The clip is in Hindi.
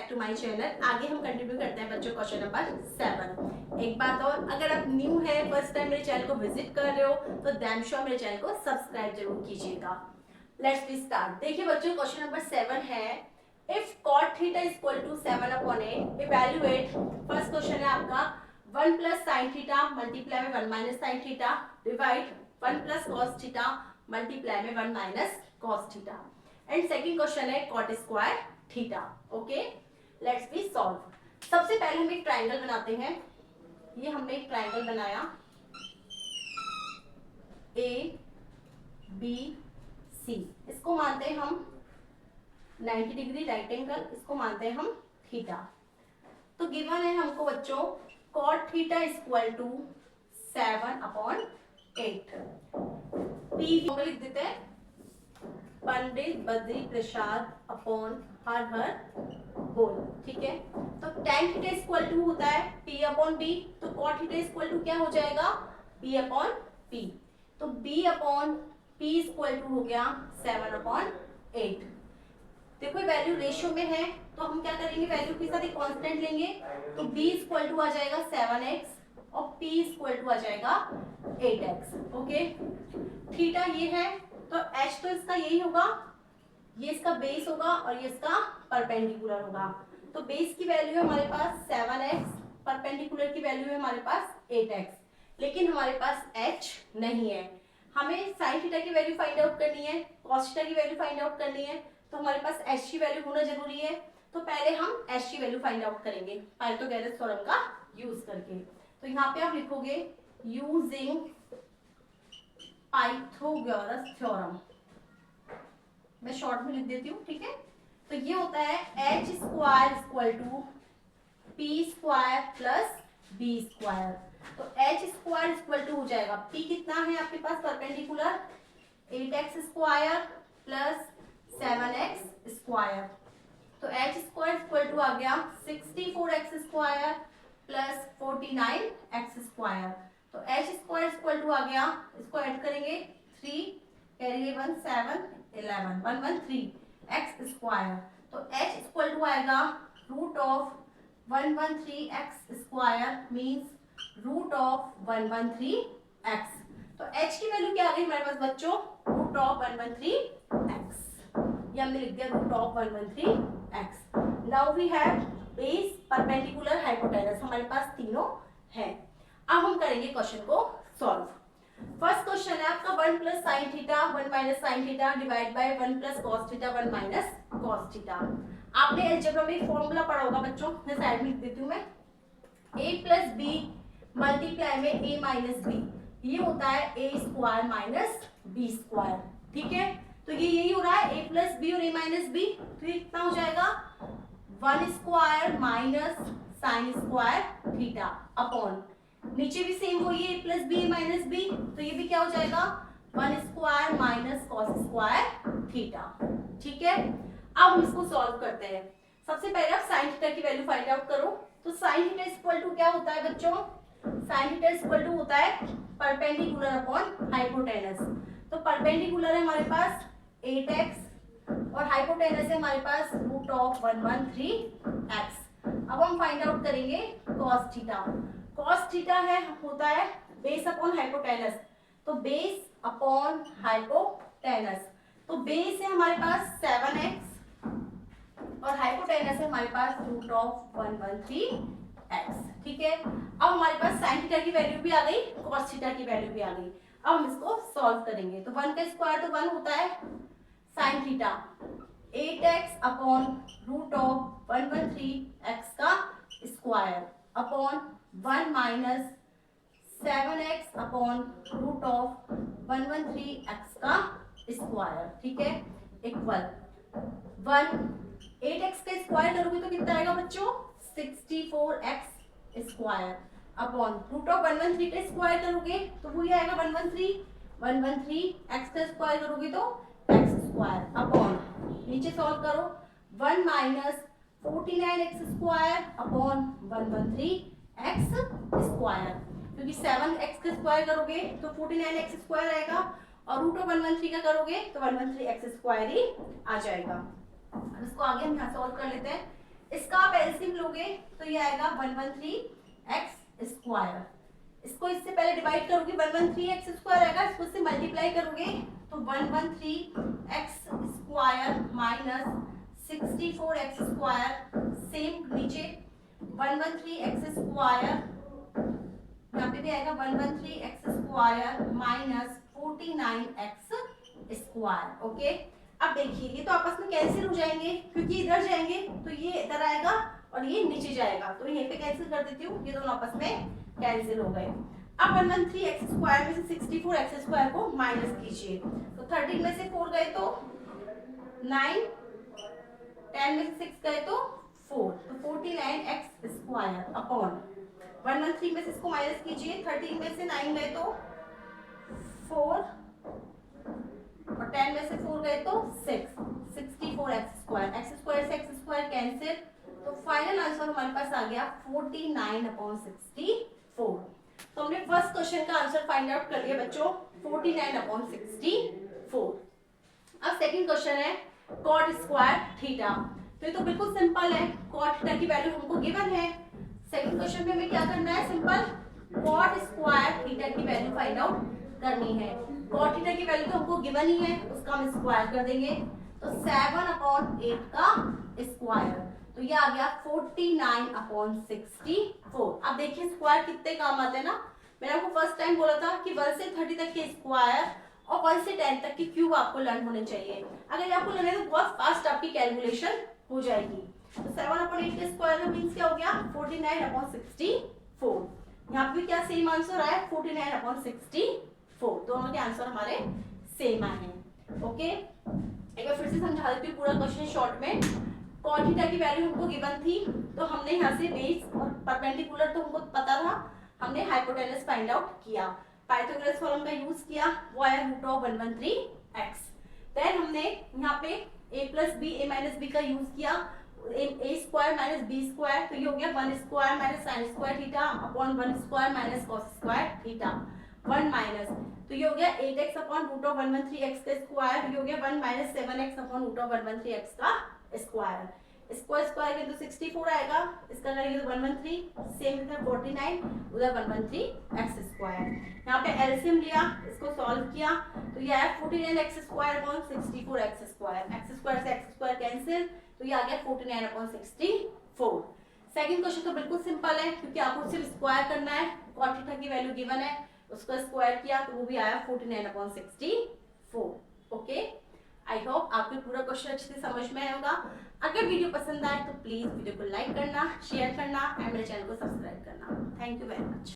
To my channel. आगे हम कंटिन्यू करते हैं बच्चों क्वेश्चन नंबर 7। एक बात और, अगर आप न्यू है, फर्स्ट टाइम मेरे चैनल को विजिट कर रहे हो तो डैम श्योर मेरे चैनल को सब्सक्राइब जरूर कीजिएगा। Let's be start. देखिए बच्चों क्वेश्चन नंबर 7 है, if cot theta is equal to 7/8 evaluate. First question है आपका 1 प्लस साइन थीटा मल्टीप्लाई में 1 minus sine theta divide 1 plus cos theta multiply में 1 minus cos theta. And second question है cot square theta. Okay, let's be solve. सबसे पहले हम एक ट्राइंगल बनाते हैं। ये हमने एक ट्राइंगल बनाया ए बी सी, इसको मानते हैं हम 90 डिग्री राइट एंगल, इसको मानते हैं हम थीटा। तो गिवन है हमको बच्चों cot theta equal to 7/8। P लिख देते हैं पंडित बद्री प्रसाद अपॉन हर हर बोल। ठीक है, तो tan थीटा इक्वल टू होता है p अपॉन b, तो cot थीटा इक्वल टू क्या हो जाएगा b अपॉन p। तो b upon p equal to हो गया 7/8। देखो वैल्यू रेशियो में है तो हम क्या करेंगे, वैल्यू के साथ एक कांस्टेंट लेंगे, तो b इक्वल टू आ जाएगा 7x और p इक्वल टू आ जाएगा 8x। ओके, थीटा ये है तो h तो इसका यही होगा, ये इसका बेस होगा और ये इसका परपेंडिकुलर होगा। तो बेस की वैल्यू है हमारे पास 7x, परपेंडिकुलर की वैल्यू है हमारे पास 8x, लेकिन हमारे पास h नहीं है। हमें साइन थीटा की वैल्यू फाइंड आउट करनी है, कॉस थीटा की वैल्यू फाइंड आउट करनी है, तो हमारे पास h की वैल्यू होना जरूरी है। तो पहले हम h की वैल्यू फाइंड आउट करेंगे पाइथागोरस थ्योरम का यूज करके। तो यहाँ पे आप लिखोगे यूजिंग पाइथागोरस थ्योरम, मैं शॉर्ट में लिख देती हूँ। ठीक है, तो ये होता है h square equal to p square plus b square. तो h स्क्वायर इक्वल टू हो जाएगा, p कितना है आपके पास perpendicular 8x square plus 7x square. तो h स्क्वायर इक्वल टू आ गया 64x square plus 49x square. तो h स्क्वायर इक्वल टू आ गया, इसको ऐड करेंगे 3 कैरी 1 7 11 113 x स्क्वायर। तो h इक्वल टू आएगा root of 113x square means root of 113x। तो h की वैल्यू क्या आ गई हमारे पास बच्चों, रूट ऑफ 113x। ये हमने लिख दिया root of 113x। Now we have base perpendicular hypotenuse, हमारे पास तीनों है। अब हम करेंगे क्वेश्चन को सॉल्व। फर्स्ट क्वेश्चन है आपका 1 plus sine theta 1 minus sine theta divide by 1 plus cos theta 1 minus cos theta. आपने अलजेब्रा में फॉर्मूला पढ़ा होगा बच्चों, मैं साइड में लिख देती हूँ मैं। a प्लस बी मल्टीप्लाई में a माइनस बी, ये होता है a square minus B square. ठीक है, तो ये यही हो रहा है a प्लस बी और a माइनस बी, तो ये कितना हो जाएगा 1 square minus sine square theta upon, नीचे भी सेम वही है a plus B a minus B, तो ये भी क्या हो जाएगा 1 square minus cos square theta. ठीक है, अब हम इसको सॉल्व करते हैं। सबसे पहले आप साइन थीटा की वैल्यू फाइंड आउट करो। तो साइन थीटा इक्वल टू क्या होता है बच्चों, साइन थीटा इक्वल टू होता है परपेंडिकुलर अपॉन हाइपोटेनस। तो परपेंडिकुलर है हमारे पास 8x और हाइपोटेनस है हमारे पास रूट ऑफ 113x। अब हम फाइंड आउट करेंगे कॉस थीटा। कॉस थीटा है होता है बेस अपॉन हाइपोटेनस, तो बेस अपॉन हाइपोटेनस। तो बेस है हमारे पास 7x और हाइपोटेनस है हमारे पास रूट ऑफ 113x। ठीक है, अब हमारे पास साइन थीटा की वैल्यू भी आ गई, कॉस थीटा की वैल्यू भी आ गई। अब हम इसको सॉल्व करेंगे। तो 1 का स्क्वायर तो 1 होता है sine theta, 8x upon root of 113x का square upon 1 minus 7x upon root of 113x का स्क्वायर। ठीक है, इक्वल 8x का स्क्वायर करोगे तो कितना आएगा बच्चों 64x square upon root of 113 का स्क्वायर करोगे तो वही आएगा 113 x का स्क्वायर करोगे तो x स्क्वायर अपॉन नीचे सॉल्व करो 1 minus 49x square upon 113x square, क्योंकि 7x का स्क्वायर करोगे तो 49x स्क्वायर आएगा और रूट ऑफ 113 का करोगे तो 113x स्क्वायर ही आ जाएगा। अब इसको आगे हम यहाँ सॉल्व कर लेते हैं। इसका आप एलसीएम लोगे तो ये आएगा 113x स्क्वायर। इसको इससे पहले डिवाइड करोगे 113x स्क्वायर आएगा, इसको इससे मल्टीप्लाई करोगे तो 113x square minus 64x square, same नीचे 113x स्क्वायर, यहाँ पे भी आएगा 113x square minus 49x square. Okay, अब देखिए ये तो आपस में कैंसिल हो जाएंगे क्योंकि इधर जाएंगे तो ये इधर आएगा और ये नीचे जाएगा, तो यहीं पे कैंसिल कर देती हूँ, ये दोनों आपस में कैंसिल हो गए। अब 113x स्क्वायर में से 64x स्क्वायर को माइनस कीजिए, तो 13 में से 4 गए तो 9, 10 में से 6 गए तो 4, तो 49x स्क्वायर अपॉन 113 में से इसको माइनस कीजिए, 13 में से 9 गए तो 4 और 10 में से 4 गए तो 6, 64x स्क्वायर, x स्क्वायर से x स्क्वायर कैंसिल, तो फाइनल आंसर हमारे पास आ गया 49/64। तो हमने फर्स्ट क्वेश्चन का आंसर फाइंड आउट कर लिया बच्चों, 49/64। अब सेकंड क्वेश्चन है cot स्क्वायर थीटा, तो ये तो बिल्कुल सिंपल है, cot थीटा की वैल्यू हमको गिवन है। सेकंड क्वेश्चन में हमें क्या करना है, सिंपल cot स्क्वायर थीटा की वैल्यू फाइंड आउट करनी है। cot थीटा की वैल्यू तो हमको गिवन ही है, उसका हम स्क्वायर कर देंगे, तो 7/8 का स्क्वायर, तो ये आ गया 49/64। अब देखिए स्क्वायर कितने काम आते हैं ना, मैंने आपको फर्स्ट टाइम बोला था कि 1 से 30 तक के स्क्वायर और 1 से 10 तक के क्यूब आपको लर्न होने चाहिए। अगर ये आपको लर्न है तो बहुत फास्ट आपकी कैलकुलेशन हो जाएगी। तो 7/8 के स्क्वायर का मीन्स क्या हो गया, 49/64। यहाँ पे क्या सेम आंसर आया, 49/64। दोनों के आंसर हमारे सेम आए हैं। ओके, एक बार फिर से समझा देती हूँ पूरा क्वेश्चन शॉर्ट में। cot थीटा की वैल्यू हमको गिवन थी, तो हमने यहाँ से बेस और परपेंडिकुलर तो हमको पता था, हमने हाइपोटेनस फाइंड आउट किया, पाइथागोरस थ्योरम का यूज किया, वो आया √113x। देन हमने यहाँ पे a + b a - b का यूज किया, a square minus b square, तो ये हो गया 1 square minus sin square theta upon 1 square minus cos square theta, 1 minus, तो ये हो गया 8x अपॉन √113x का स्क्वायर, ये हो गया 1 माइनस 7x अपॉन √113x का स्क्वायर। स्क्वायर स्क्वायर के तो 64 आएगा, इसका करेंगे तो 113, सेम इधर 49, उधर 113x स्क्वायर। यहाँ पे एलसीएम लिया, इसको सॉल्व किया, तो ये आया 49x square upon 64x square, x square से x स्क्वायर कैंसिल, तो ये आ गया 49/64। सेकंड क्वेश्चन तो बिल्कुल सिंपल है क्योंकि आपको सिर्फ स्क्वायर करना है, cot थीटा की वैल्यू गिवन है, उसका स्क्वायर किया तो वो भी आया 49/64। ओके, आई होप आपको पूरा क्वेश्चन अच्छे से समझ में आया होगा। अगर वीडियो पसंद आए तो प्लीज वीडियो को लाइक करना, शेयर करना एंड मेरे चैनल को सब्सक्राइब करना। Thank you very much.